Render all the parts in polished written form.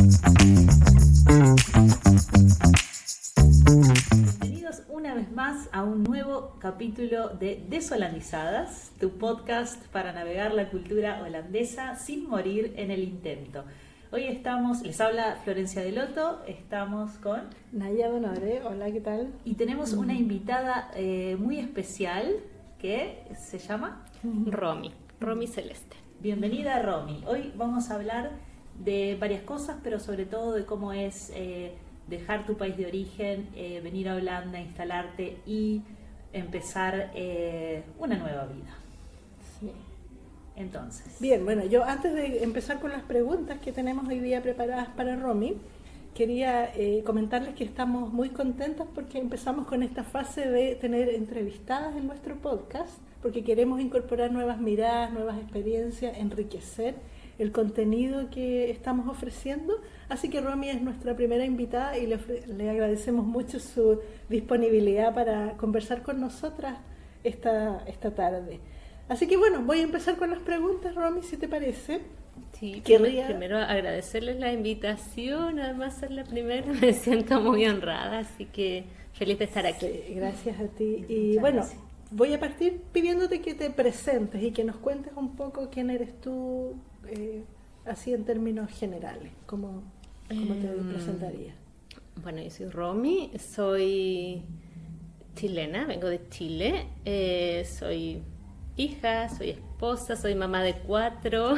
Bienvenidos una vez más a un nuevo capítulo de Desholandizadas, tu podcast para navegar la cultura holandesa sin morir en el intento. Hoy les habla Florencia Delotto, estamos con Naya Donore, hola, ¿qué tal? Y tenemos una invitada muy especial que se llama Romy Celeste. Bienvenida, Romy. Hoy vamos a hablar de varias cosas, pero sobre todo de cómo es dejar tu país de origen, venir a Holanda, instalarte y empezar una nueva vida. Sí. Entonces. Bien, bueno, yo antes de empezar con las preguntas que tenemos hoy día preparadas para Romy, quería comentarles que estamos muy contentos porque empezamos con esta fase de tener entrevistadas en nuestro podcast, porque queremos incorporar nuevas miradas, nuevas experiencias, enriquecer el contenido que estamos ofreciendo. Así que Romy es nuestra primera invitada y le agradecemos mucho su disponibilidad para conversar con nosotras esta tarde. Así que bueno, voy a empezar con las preguntas, Romy, si te parece. Sí, primero agradecerles la invitación, además ser la primera, me siento muy honrada, así que feliz de estar aquí. Sí, gracias a ti. Y bueno, voy a partir pidiéndote que te presentes y que nos cuentes un poco quién eres tú, así en términos generales, cómo te presentarías. Bueno, yo soy Romy, soy chilena, vengo de Chile, soy hija, soy esposa, soy mamá de 4.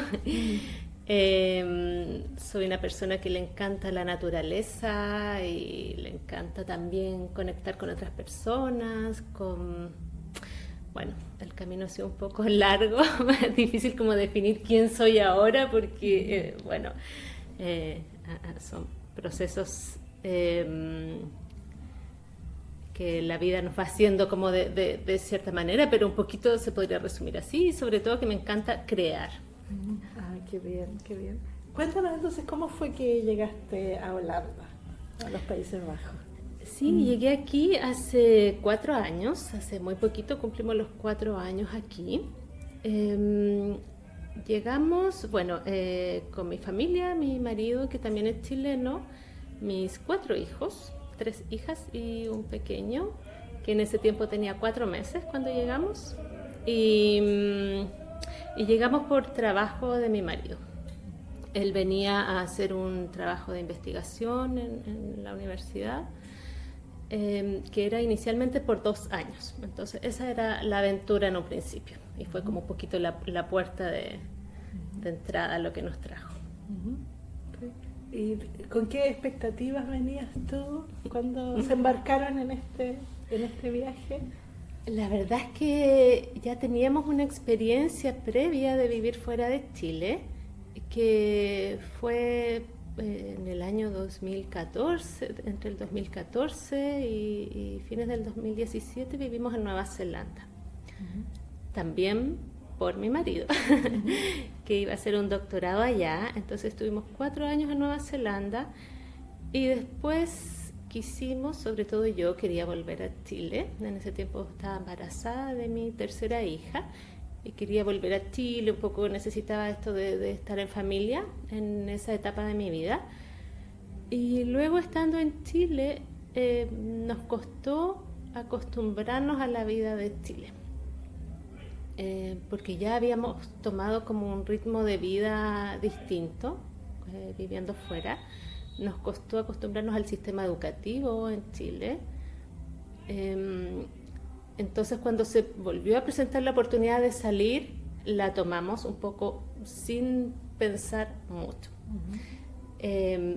Soy una persona que le encanta la naturaleza y le encanta también conectar con otras personas, bueno, el camino ha sido un poco largo, es difícil como definir quién soy ahora porque, son procesos que la vida nos va haciendo como de cierta manera, pero un poquito se podría resumir así, y sobre todo que me encanta crear. Ah, qué bien, qué bien. Cuéntanos entonces cómo fue que llegaste a Holanda, a los Países Bajos. Sí, llegué aquí hace 4 años, hace muy poquito cumplimos los 4 años aquí. Llegamos, con mi familia, mi marido que también es chileno, mis 4 hijos, 3 hijas y un pequeño, que en ese tiempo tenía 4 meses cuando llegamos. Y llegamos por trabajo de mi marido. Él venía a hacer un trabajo de investigación en la universidad, que era inicialmente por 2 años. Entonces esa era la aventura en un principio y fue como un poquito la puerta de entrada a lo que nos trajo. ¿Y con qué expectativas venías tú cuando se embarcaron en este viaje? La verdad es que ya teníamos una experiencia previa de vivir fuera de Chile, que fue en el año 2014, entre el 2014 y fines del 2017 vivimos en Nueva Zelanda. También por mi marido, que iba a hacer un doctorado allá. Entonces estuvimos 4 años en Nueva Zelanda y después quisimos, sobre todo yo, quería volver a Chile. En ese tiempo estaba embarazada de mi tercera hija y quería volver a Chile, un poco necesitaba esto de estar en familia en esa etapa de mi vida. Y luego estando en Chile nos costó acostumbrarnos a la vida de Chile. Porque ya habíamos tomado como un ritmo de vida distinto, viviendo fuera. Nos costó acostumbrarnos al sistema educativo en Chile. Entonces cuando se volvió a presentar la oportunidad de salir, la tomamos un poco sin pensar mucho.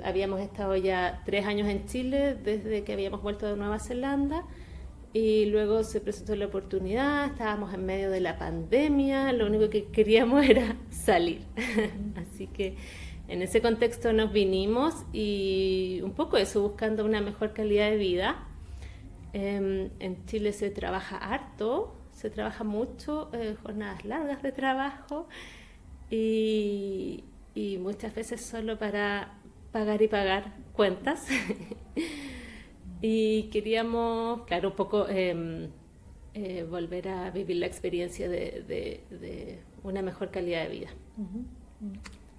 Habíamos estado ya 3 años en Chile desde que habíamos vuelto de Nueva Zelanda. Y luego se presentó la oportunidad, estábamos en medio de la pandemia, lo único que queríamos era salir. Así que en ese contexto nos vinimos y un poco eso, buscando una mejor calidad de vida. En Chile se trabaja harto, se trabaja mucho, jornadas largas de trabajo y muchas veces solo para pagar y pagar cuentas. Y queríamos, claro, un poco volver a vivir la experiencia de una mejor calidad de vida.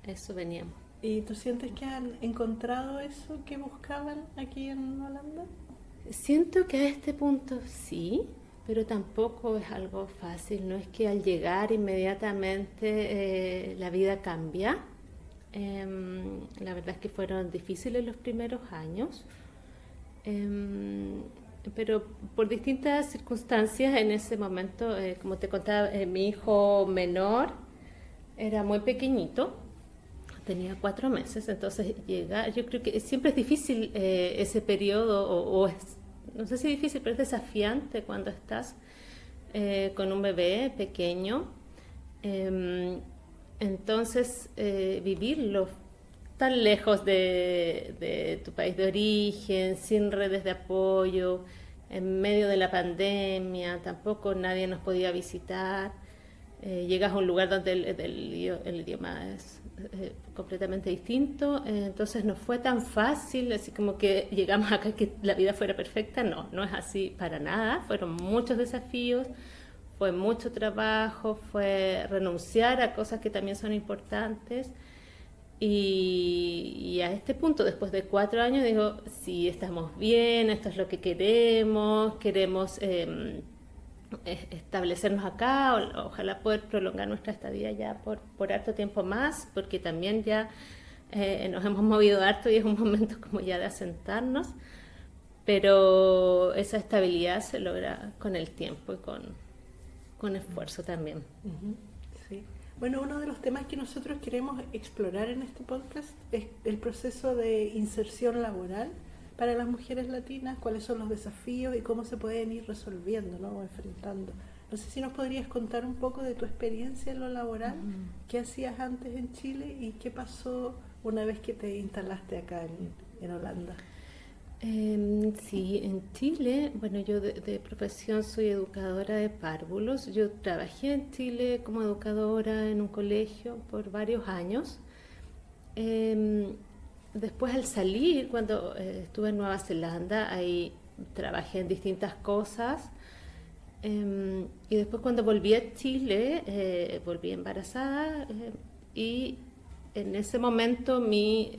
Eso veníamos. ¿Y tú sientes que han encontrado eso que buscaban aquí en Holanda? Siento que a este punto sí, pero tampoco es algo fácil. No es que al llegar inmediatamente la vida cambia. La verdad es que fueron difíciles los primeros años, pero por distintas circunstancias en ese momento, como te contaba, mi hijo menor era muy pequeñito, tenía 4 meses, entonces llegar, yo creo que siempre es difícil ese periodo, no sé si difícil, pero es desafiante cuando estás con un bebé pequeño. Entonces, vivirlo tan lejos de tu país de origen, sin redes de apoyo, en medio de la pandemia, tampoco nadie nos podía visitar. Llegas a un lugar donde el idioma es completamente distinto, entonces no fue tan fácil, así como que llegamos acá que la vida fuera perfecta. No es así para nada, fueron muchos desafíos. Fue mucho trabajo, fue renunciar a cosas que también son importantes. Y a este punto, después de 4 años, digo, sí, estamos bien, esto es lo que queremos establecernos acá, ojalá poder prolongar nuestra estadía ya por harto tiempo más, porque también ya nos hemos movido harto y es un momento como ya de asentarnos, pero esa estabilidad se logra con el tiempo y con esfuerzo también. Uh-huh. Sí. Bueno, uno de los temas que nosotros queremos explorar en este podcast es el proceso de inserción laboral para las mujeres latinas, cuáles son los desafíos y cómo se pueden ir resolviendo, ¿no? O enfrentando. No sé si nos podrías contar un poco de tu experiencia en lo laboral, qué hacías antes en Chile y qué pasó una vez que te instalaste acá en Holanda. Sí, en Chile, bueno, yo de profesión soy educadora de párvulos. Yo trabajé en Chile como educadora en un colegio por varios años. Después al salir, cuando estuve en Nueva Zelanda, ahí trabajé en distintas cosas. Y después cuando volví a Chile, volví embarazada y en ese momento mi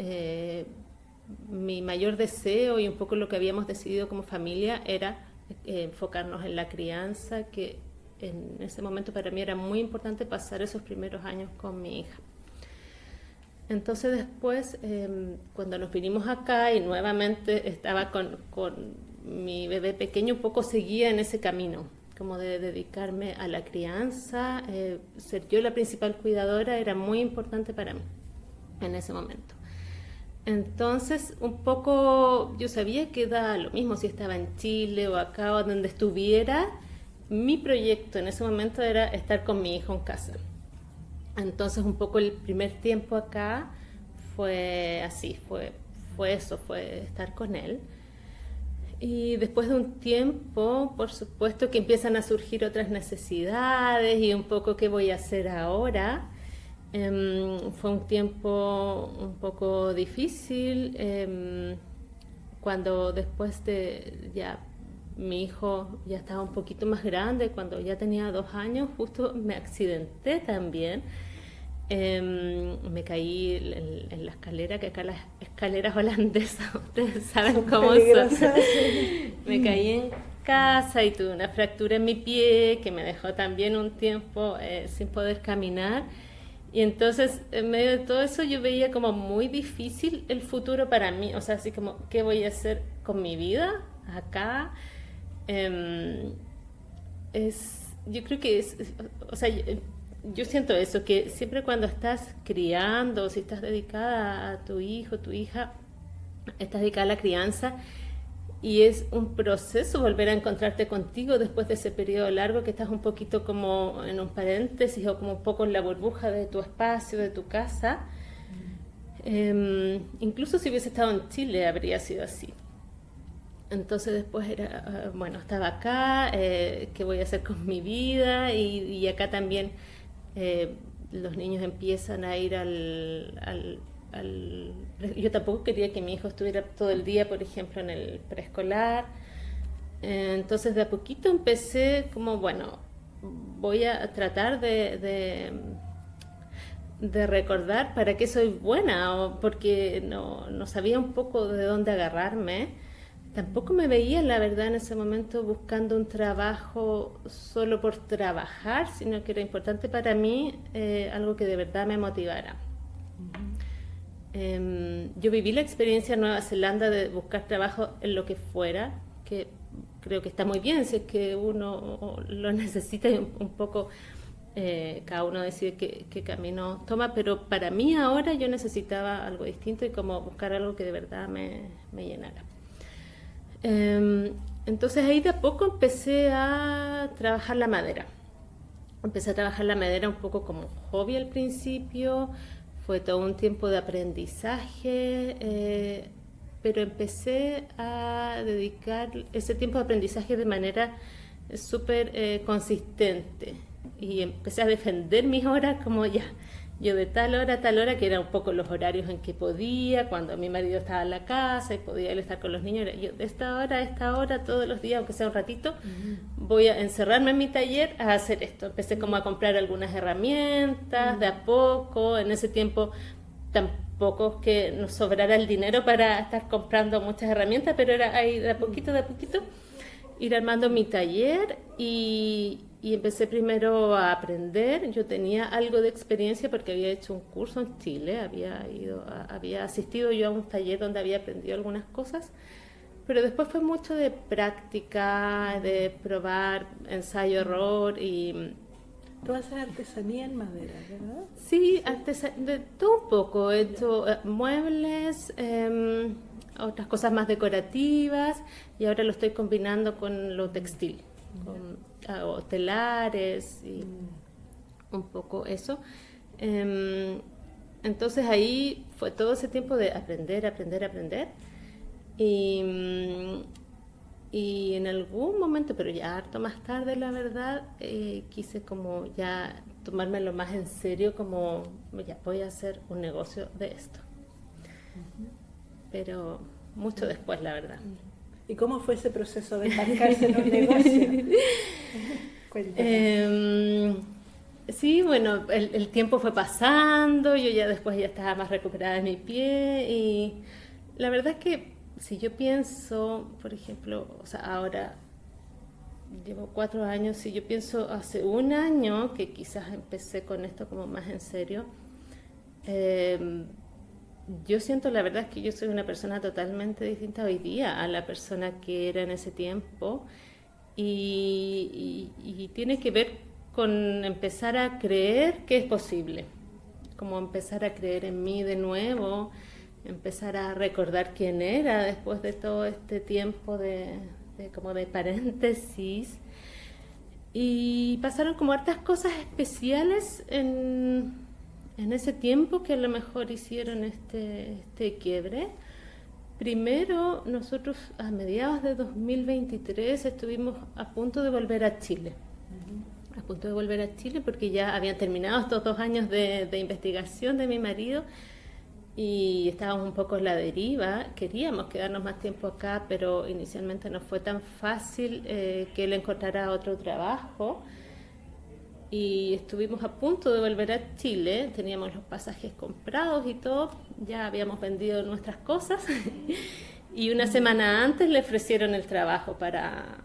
mayor deseo y un poco lo que habíamos decidido como familia era enfocarnos en la crianza, que en ese momento para mí era muy importante pasar esos primeros años con mi hija. Entonces después, cuando nos vinimos acá y nuevamente estaba con mi bebé pequeño, un poco seguía en ese camino, como de dedicarme a la crianza, ser yo la principal cuidadora era muy importante para mí en ese momento. Entonces, un poco yo sabía que da lo mismo si estaba en Chile o acá o donde estuviera. Mi proyecto en ese momento era estar con mi hijo en casa. Entonces, un poco el primer tiempo acá fue así, fue eso, fue estar con él. Y después de un tiempo, por supuesto que empiezan a surgir otras necesidades y un poco qué voy a hacer ahora. Fue un tiempo un poco difícil cuando después de ya mi hijo ya estaba un poquito más grande, cuando ya tenía 2 años, justo me accidenté también. Me caí en la escalera, que acá las escaleras holandesas, ustedes saben cómo son. Me caí en casa y tuve una fractura en mi pie que me dejó también un tiempo sin poder caminar. Y entonces, en medio de todo eso, yo veía como muy difícil el futuro para mí. O sea, así como, ¿qué voy a hacer con mi vida acá? Yo creo que o sea, yo siento eso, que siempre cuando estás criando, si estás dedicada a tu hijo, tu hija, estás dedicada a la crianza, y es un proceso volver a encontrarte contigo después de ese periodo largo que estás un poquito como en un paréntesis o como un poco en la burbuja de tu espacio, de tu casa. Incluso si hubiese estado en Chile habría sido así. Entonces después era, bueno, estaba acá, ¿qué voy a hacer con mi vida? Y acá también los niños empiezan a ir yo tampoco quería que mi hijo estuviera todo el día, por ejemplo, en el preescolar. Entonces de a poquito empecé como, bueno, voy a tratar de de recordar para qué soy buena, o porque no sabía un poco de dónde agarrarme. Tampoco me veía, la verdad, en ese momento buscando un trabajo solo por trabajar, sino que era importante para mí algo que de verdad me motivara. Yo viví la experiencia en Nueva Zelanda de buscar trabajo en lo que fuera, que creo que está muy bien si es que uno lo necesita y un poco cada uno decide qué camino toma, pero para mí ahora yo necesitaba algo distinto y como buscar algo que de verdad me llenara. Entonces ahí de a poco empecé a trabajar la madera. Empecé a trabajar la madera un poco como hobby al principio, fue todo un tiempo de aprendizaje, pero empecé a dedicar ese tiempo de aprendizaje de manera súper consistente y empecé a defender mis horas como ya. Yo de tal hora a tal hora, que eran un poco los horarios en que podía, cuando mi marido estaba en la casa y podía él estar con los niños, yo de esta hora a esta hora, todos los días, aunque sea un ratito, voy a encerrarme en mi taller a hacer esto. Empecé como a comprar algunas herramientas de a poco, en ese tiempo tampoco es que nos sobrara el dinero para estar comprando muchas herramientas, pero era ahí de a poquito, ir armando mi taller y empecé primero a aprender. Yo tenía algo de experiencia porque había hecho un curso en Chile, había asistido yo a un taller donde había aprendido algunas cosas, pero después fue mucho de práctica, de probar, ensayo, error y... Tú haces artesanía en madera, ¿verdad? Sí, de todo un poco. He hecho muebles, otras cosas más decorativas y ahora lo estoy combinando con lo textil. Hago telares y un poco eso. Entonces ahí fue todo ese tiempo de aprender. Y en algún momento, pero ya harto más tarde, la verdad, quise como ya tomármelo más en serio, como ya voy a hacer un negocio de esto. Pero mucho después, la verdad. ¿Y cómo fue ese proceso de embarcarse en un negocio? Sí, bueno, el tiempo fue pasando, yo ya después ya estaba más recuperada de mi pie y la verdad es que si yo pienso, por ejemplo, o sea, ahora llevo 4 años, si yo pienso hace 1 año que quizás empecé con esto como más en serio, yo siento la verdad es que yo soy una persona totalmente distinta hoy día a la persona que era en ese tiempo y tiene que ver con empezar a creer que es posible, como empezar a creer en mí de nuevo, empezar a recordar quién era después de todo este tiempo como de paréntesis y pasaron como hartas cosas especiales en ese tiempo que a lo mejor hicieron este quiebre. Primero, nosotros a mediados de 2023 estuvimos a punto de volver a Chile. A punto de volver a Chile porque ya habían terminado estos 2 años de investigación de mi marido y estábamos un poco en la deriva. Queríamos quedarnos más tiempo acá, pero inicialmente no fue tan fácil que él encontrara otro trabajo. Y estuvimos a punto de volver a Chile, teníamos los pasajes comprados y todo, ya habíamos vendido nuestras cosas y una semana antes le ofrecieron el trabajo para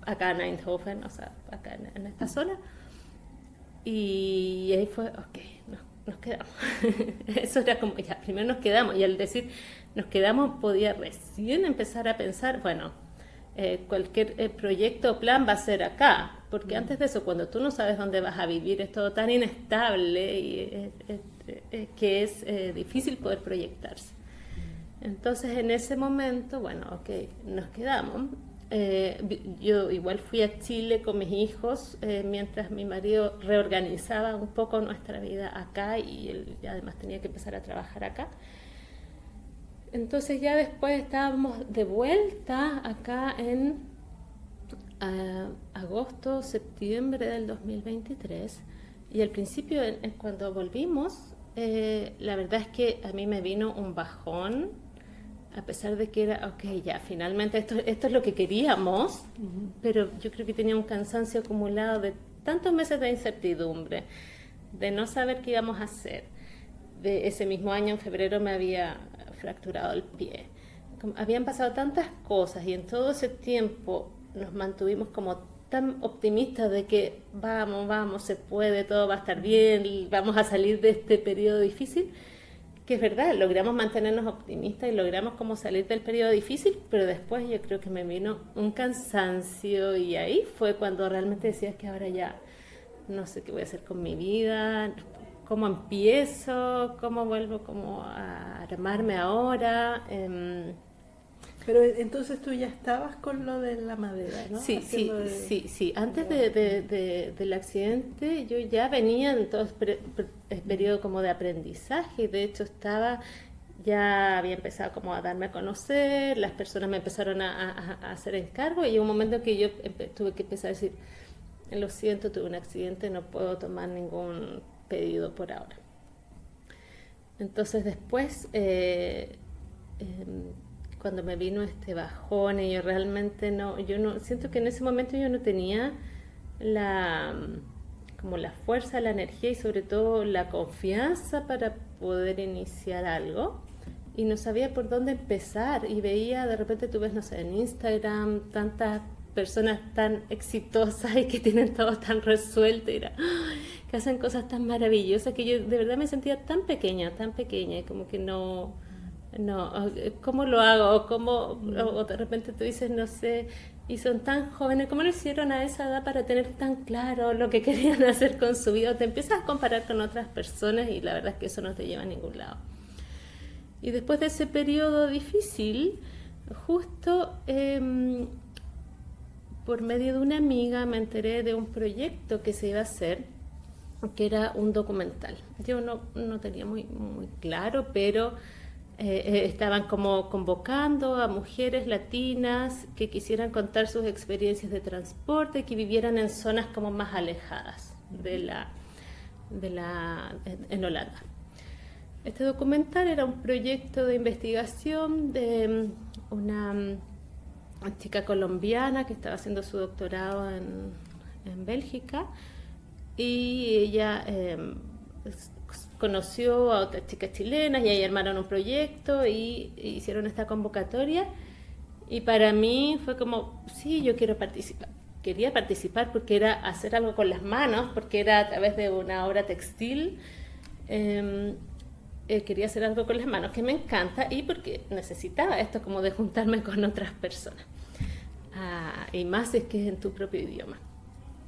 acá en Eindhoven, o sea, acá en esta zona. Y ahí fue, ok, nos quedamos. Eso era como, ya, primero nos quedamos y al decir nos quedamos podía recién empezar a pensar, bueno, cualquier proyecto o plan va a ser acá, porque antes de eso, cuando tú no sabes dónde vas a vivir, es todo tan inestable y que es difícil poder proyectarse. Entonces, en ese momento, bueno, ok, nos quedamos. Yo igual fui a Chile con mis hijos mientras mi marido reorganizaba un poco nuestra vida acá y él además tenía que empezar a trabajar acá. Entonces ya después estábamos de vuelta acá en agosto, septiembre del 2023 y al principio cuando volvimos la verdad es que a mí me vino un bajón a pesar de que era, ok, ya finalmente esto es lo que queríamos, pero yo creo que tenía un cansancio acumulado de tantos meses de incertidumbre, de no saber qué íbamos a hacer. De ese mismo año, en febrero, me había fracturado el pie. Habían pasado tantas cosas y en todo ese tiempo nos mantuvimos como tan optimistas de que vamos, se puede, todo va a estar bien, vamos a salir de este periodo difícil, que es verdad, logramos mantenernos optimistas y logramos como salir del periodo difícil, pero después yo creo que me vino un cansancio y ahí fue cuando realmente decías que ahora ya no sé qué voy a hacer con mi vida, cómo empiezo, cómo vuelvo como a armarme ahora. Pero entonces tú ya estabas con lo de la madera, ¿no? Sí. Antes del accidente yo ya venía en todo el periodo como de aprendizaje. De hecho ya había empezado como a darme a conocer, las personas me empezaron a hacer encargo y hubo un momento que yo tuve que empezar a decir, lo siento, tuve un accidente, no puedo tomar ningún pedido por ahora. Entonces después... cuando me vino este bajón y yo realmente siento que en ese momento yo no tenía como la fuerza, la energía y sobre todo la confianza para poder iniciar algo y no sabía por dónde empezar y veía, de repente tú ves, no sé, en Instagram tantas personas tan exitosas y que tienen todo tan resuelto y que hacen cosas tan maravillosas que yo de verdad me sentía tan pequeña y como que no, ¿cómo lo hago? O de repente tú dices, no sé, y son tan jóvenes, ¿cómo lo hicieron a esa edad para tener tan claro lo que querían hacer con su vida? Te empiezas a comparar con otras personas y la verdad es que eso no te lleva a ningún lado. Y después de ese periodo difícil, justo por medio de una amiga me enteré de un proyecto que se iba a hacer, que era un documental. Yo no tenía muy claro, pero... estaban como convocando a mujeres latinas que quisieran contar sus experiencias de transporte, que vivieran en zonas como más alejadas en Holanda. Este documental era un proyecto de investigación de una chica colombiana que estaba haciendo su doctorado en Bélgica y ella conoció a otras chicas chilenas y ahí armaron un proyecto y hicieron esta convocatoria y para mí fue como, sí, yo quiero participar. Quería participar porque era hacer algo con las manos, porque era a través de una obra textil, quería hacer algo con las manos, que me encanta y porque necesitaba esto como de juntarme con otras personas. Y más si es que es en tu propio idioma.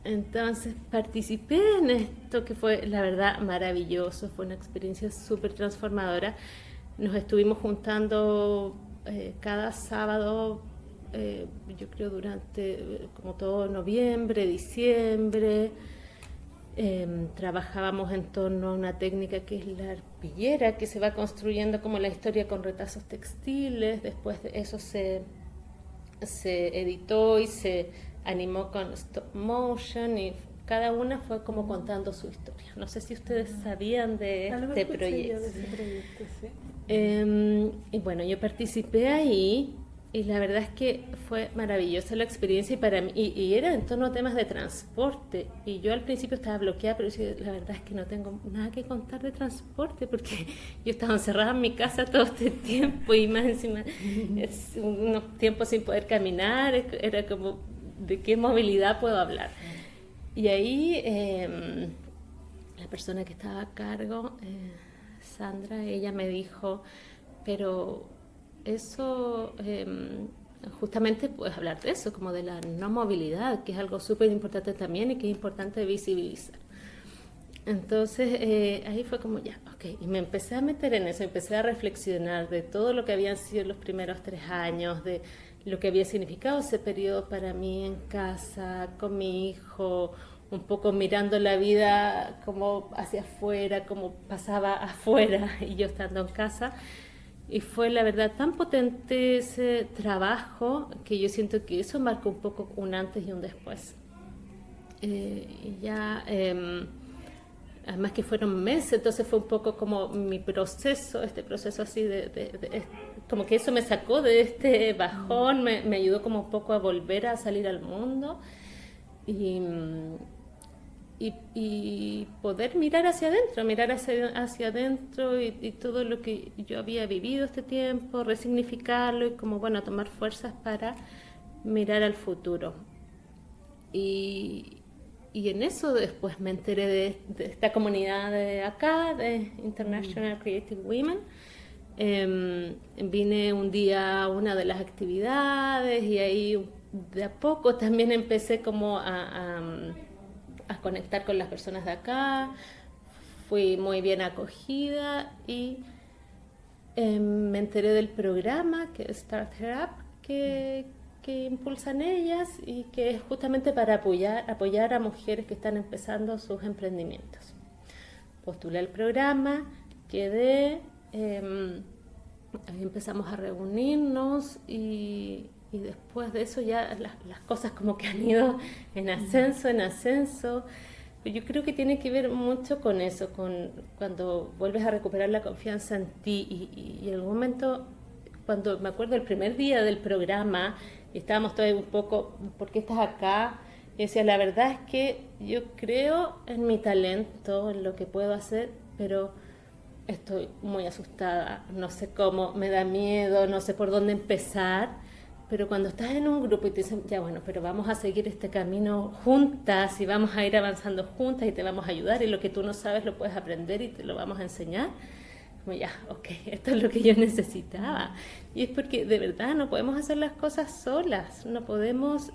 Entonces participé en esto que fue, la verdad, maravilloso, fue una experiencia súper transformadora. Nos estuvimos juntando cada sábado, yo creo durante como todo noviembre, diciembre. Trabajábamos en torno a una técnica que es la arpillera, que se va construyendo como la historia con retazos textiles. Después de eso se editó y se animó con stop motion y cada una fue como contando su historia. No sé si ustedes sabían de este proyecto. Sí. Y bueno, yo participé ahí y la verdad es que fue maravillosa la experiencia y para mí, y era en torno a temas de transporte y yo al principio estaba bloqueada, pero la verdad es que no tengo nada que contar de transporte porque yo estaba encerrada en mi casa todo este tiempo y más encima unos tiempos sin poder caminar, era como ¿de qué movilidad puedo hablar? Y ahí la persona que estaba a cargo, Sandra, ella me dijo, pero eso, justamente puedes hablar de eso, como de la no movilidad, que es algo súper importante también y que es importante visibilizar. Entonces ahí fue como ya, ok, y me empecé a meter en eso, empecé a reflexionar de todo lo que habían sido los primeros 3 años, de lo que había significado ese periodo para mí en casa, con mi hijo, un poco mirando la vida como hacia afuera, como pasaba afuera y yo estando en casa. Y fue la verdad tan potente ese trabajo que yo siento que eso marcó un poco un antes y un después. Además que fueron meses, entonces fue un poco como mi proceso, este proceso así como que eso me sacó de este bajón, me ayudó como un poco a volver a salir al mundo y y poder mirar hacia adentro y todo lo que yo había vivido este tiempo, resignificarlo y como, bueno, tomar fuerzas para mirar al futuro. Y en eso después me enteré de esta comunidad de acá, de International Creative Women. Vine un día a una de las actividades y ahí de a poco también empecé como a conectar con las personas de acá. Fui muy bien acogida y me enteré del programa que es Start Her Up, que impulsan ellas y que es justamente para apoyar a mujeres que están empezando sus emprendimientos. Postulé el programa, quedé, ahí empezamos a reunirnos y después de eso ya las cosas como que han ido en ascenso. Yo creo que tiene que ver mucho con eso, con cuando vuelves a recuperar la confianza en ti y en algún momento, cuando me acuerdo el primer día del programa, y estábamos todos un poco, ¿por qué estás acá? Y decía, la verdad es que yo creo en mi talento, en lo que puedo hacer, pero estoy muy asustada, no sé cómo, me da miedo, no sé por dónde empezar. Pero cuando estás en un grupo y te dicen, ya bueno, pero vamos a seguir este camino juntas y vamos a ir avanzando juntas y te vamos a ayudar y lo que tú no sabes lo puedes aprender y te lo vamos a enseñar, como ya, ok, esto es lo que yo necesitaba. Y es porque de verdad no podemos hacer las cosas solas, no podemos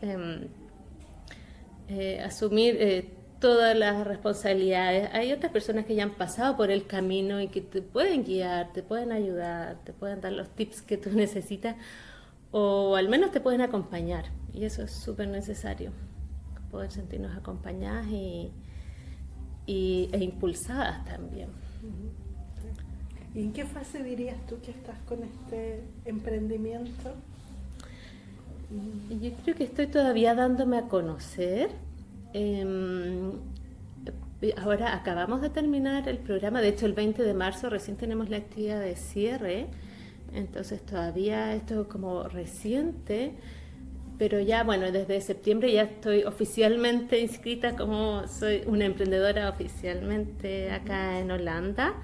asumir todas las responsabilidades. Hay otras personas que ya han pasado por el camino y que te pueden guiar, te pueden ayudar, te pueden dar los tips que tú necesitas, o al menos te pueden acompañar, y eso es súper necesario, poder sentirnos acompañadas e impulsadas también. ¿Y en qué fase dirías tú que estás con este emprendimiento? Yo creo que estoy todavía dándome a conocer. Ahora acabamos de terminar el programa, de hecho el 20 de marzo recién tenemos la actividad de cierre. Entonces todavía esto es como reciente, pero ya bueno, desde septiembre ya estoy oficialmente inscrita como soy una emprendedora oficialmente acá en Holanda.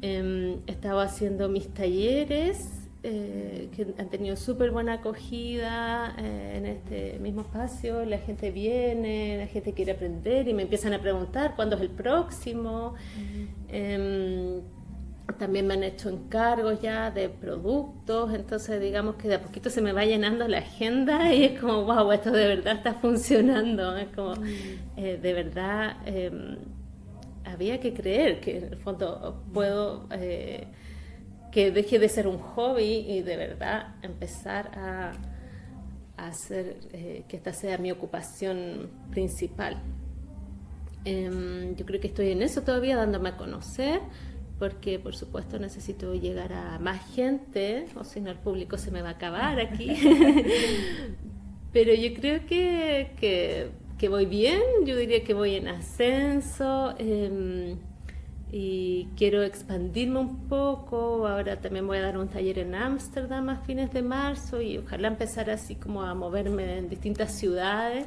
He estado haciendo mis talleres que han tenido súper buena acogida en este mismo espacio. La gente viene, la gente quiere aprender y me empiezan a preguntar cuándo es el próximo. También me han hecho encargos ya de productos, entonces digamos que de a poquito se me va llenando la agenda y es como, wow, esto de verdad está funcionando, es como, de verdad, había que creer que en el fondo puedo, que deje de ser un hobby y de verdad empezar a hacer que esta sea mi ocupación principal. Yo creo que estoy en eso todavía, dándome a conocer, porque por supuesto necesito llegar a más gente, o si no el público se me va a acabar aquí. Pero yo creo que voy bien, yo diría que voy en ascenso, y quiero expandirme un poco. Ahora también voy a dar un taller en Ámsterdam a fines de marzo y ojalá empezar así como a moverme en distintas ciudades,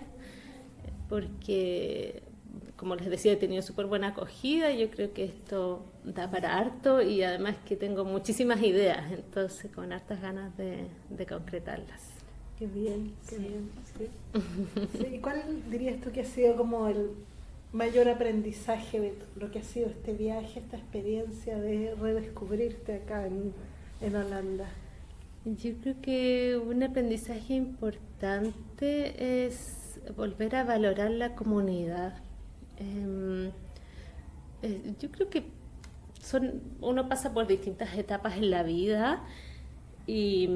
porque como les decía, he tenido súper buena acogida y yo creo que esto da para harto y además que tengo muchísimas ideas, entonces con hartas ganas de concretarlas. Qué bien, qué bien. Sí. Sí, ¿y cuál dirías tú que ha sido como el mayor aprendizaje de lo que ha sido este viaje, esta experiencia de redescubrirte acá en Holanda? Yo creo que un aprendizaje importante es volver a valorar la comunidad. Yo creo que uno pasa por distintas etapas en la vida y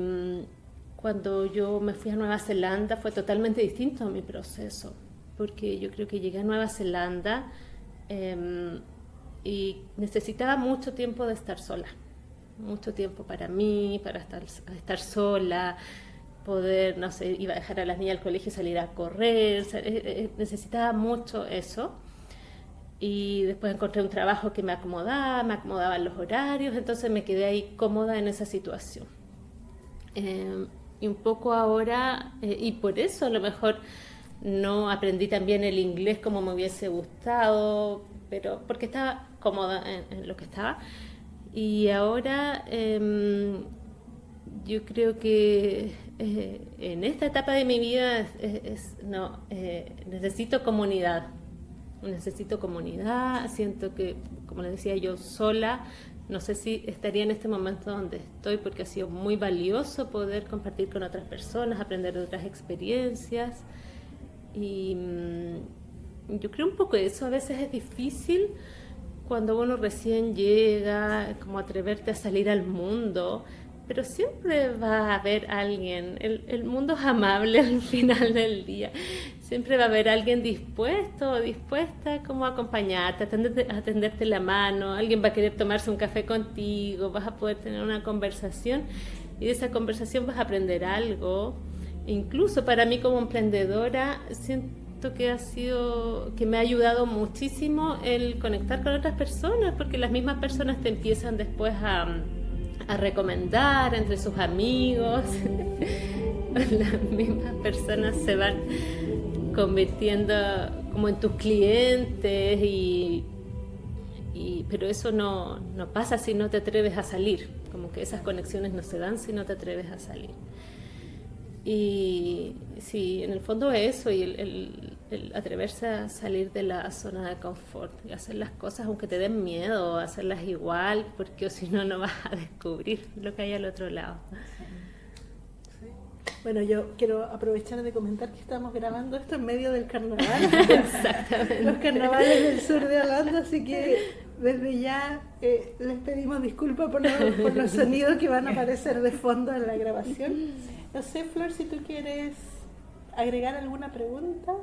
cuando yo me fui a Nueva Zelanda fue totalmente distinto a mi proceso, porque yo creo que llegué a Nueva Zelanda y necesitaba mucho tiempo de estar sola, mucho tiempo para mí, para estar sola, poder, no sé, iba a dejar a las niñas al colegio y salir a correr, necesitaba mucho eso. Y después encontré un trabajo que me acomodaban los horarios, entonces me quedé ahí cómoda en esa situación. Y un poco ahora, y por eso a lo mejor no aprendí también el inglés como me hubiese gustado, pero porque estaba cómoda en lo que estaba. Y ahora yo creo que en esta etapa de mi vida necesito comunidad. Necesito comunidad, siento que, como les decía yo, sola, no sé si estaría en este momento donde estoy, porque ha sido muy valioso poder compartir con otras personas, aprender de otras experiencias. Y yo creo un poco eso, a veces es difícil cuando uno recién llega, como atreverte a salir al mundo, pero siempre va a haber alguien, el mundo es amable al final del día, siempre va a haber alguien dispuesto o dispuesta como a acompañarte, a tenderte la mano, alguien va a querer tomarse un café contigo, vas a poder tener una conversación y de esa conversación vas a aprender algo. Incluso para mí como emprendedora siento que me ha ayudado muchísimo el conectar con otras personas, porque las mismas personas te empiezan después a recomendar entre sus amigos. Las mismas personas se van convirtiendo como en tus clientes pero eso no pasa si no te atreves a salir, como que esas conexiones no se dan si no te atreves a salir. Y sí, en el fondo eso, y el atreverse a salir de la zona de confort y hacer las cosas aunque te den miedo, hacerlas igual, porque si no, no vas a descubrir lo que hay al otro lado. Sí. Bueno, yo quiero aprovechar de comentar que estamos grabando esto en medio del carnaval. Exactamente. Los carnavales del sur de Holanda, así que desde ya les pedimos disculpas por los sonidos que van a aparecer de fondo en la grabación. No sé, Flor, si tú quieres agregar alguna pregunta.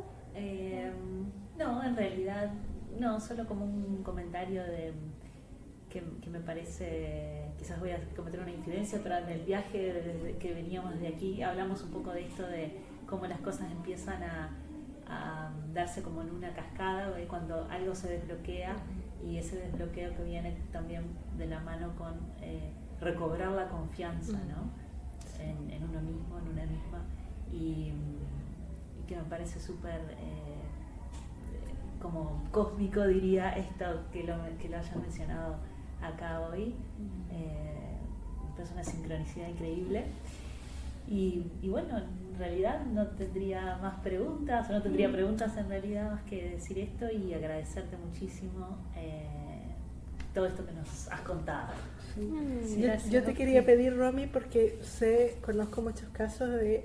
No, en realidad no, solo como un comentario que me parece, quizás voy a cometer una infidencia, pero en el viaje desde que veníamos de aquí hablamos un poco de esto de cómo las cosas empiezan a darse como en una cascada, cuando algo se desbloquea, y ese desbloqueo que viene también de la mano con recobrar la confianza, ¿no? En uno mismo, en una misma, y que me parece súper como cósmico, diría, esto que lo hayan mencionado acá hoy. Me parece una sincronicidad increíble. Y bueno, en realidad no tendría más preguntas, o no tendría preguntas en realidad más que decir esto y agradecerte muchísimo todo esto que nos has contado. Sí, yo te quería pedir, Romy, porque conozco muchos casos de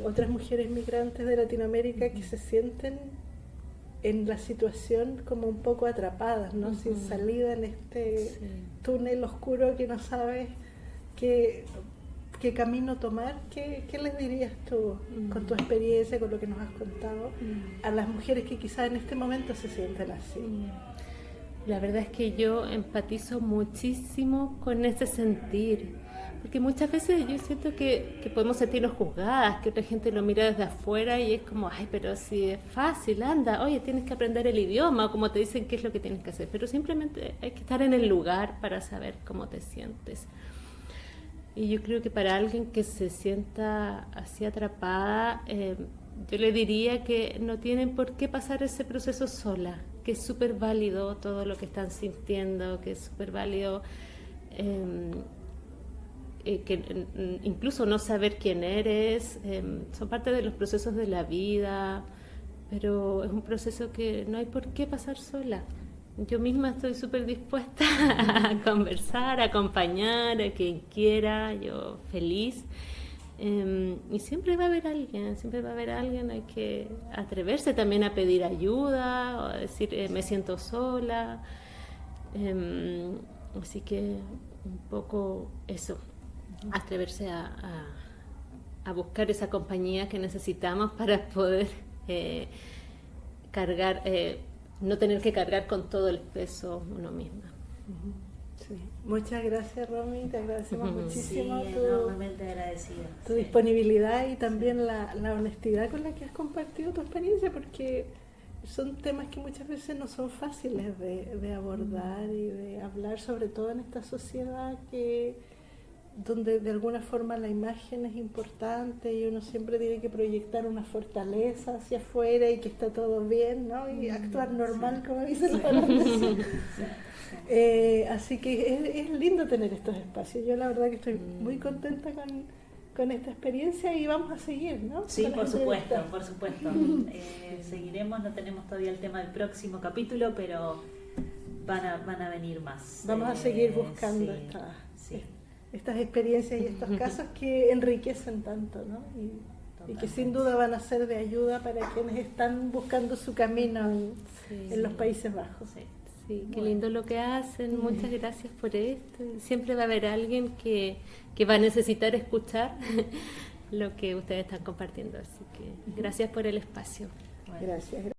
otras mujeres migrantes de Latinoamérica que se sienten en la situación como un poco atrapadas, ¿no? Sin salida en este túnel oscuro que no sabes qué camino tomar. ¿Qué les dirías tú, con tu experiencia, con lo que nos has contado, a las mujeres que quizás en este momento se sienten así? La verdad es que yo empatizo muchísimo con ese sentir, porque muchas veces yo siento que podemos sentirnos juzgadas, que otra gente lo mira desde afuera y es como, ay, pero si es fácil, anda, oye, tienes que aprender el idioma, o como te dicen qué es lo que tienes que hacer, pero simplemente hay que estar en el lugar para saber cómo te sientes. Y yo creo que para alguien que se sienta así atrapada, yo le diría que no tienen por qué pasar ese proceso sola, que es súper válido todo lo que están sintiendo, que es súper válido incluso no saber quién eres, son parte de los procesos de la vida, pero es un proceso que no hay por qué pasar sola. Yo misma estoy súper dispuesta a conversar, a acompañar a quien quiera, yo feliz. Y siempre va a haber alguien, hay que atreverse también a pedir ayuda, o a decir me siento sola. Así que un poco eso, atreverse a buscar esa compañía que necesitamos para poder cargar, no tener que cargar con todo el peso uno misma. Sí. Muchas gracias, Romy, te agradecemos muchísimo enormemente agradecida. Tu disponibilidad y también la honestidad con la que has compartido tu experiencia, porque son temas que muchas veces no son fáciles de abordar y de hablar, sobre todo en esta sociedad que donde de alguna forma la imagen es importante y uno siempre tiene que proyectar una fortaleza hacia afuera y que está todo bien, ¿no? Y actuar normal, como dicen los holandeses. Así que es lindo tener estos espacios. Yo la verdad que estoy muy contenta con esta experiencia y vamos a seguir, ¿no? Sí, por supuesto. Seguiremos, no tenemos todavía el tema del próximo capítulo, pero van a venir más. Vamos a seguir buscando estas experiencias y estos casos que enriquecen tanto, ¿no? Y que sin duda van a ser de ayuda para quienes están buscando su camino en los Países Bajos. Sí, qué lindo lo que hacen, muchas gracias por esto. Siempre va a haber alguien que va a necesitar escuchar lo que ustedes están compartiendo, así que gracias por el espacio. Gracias.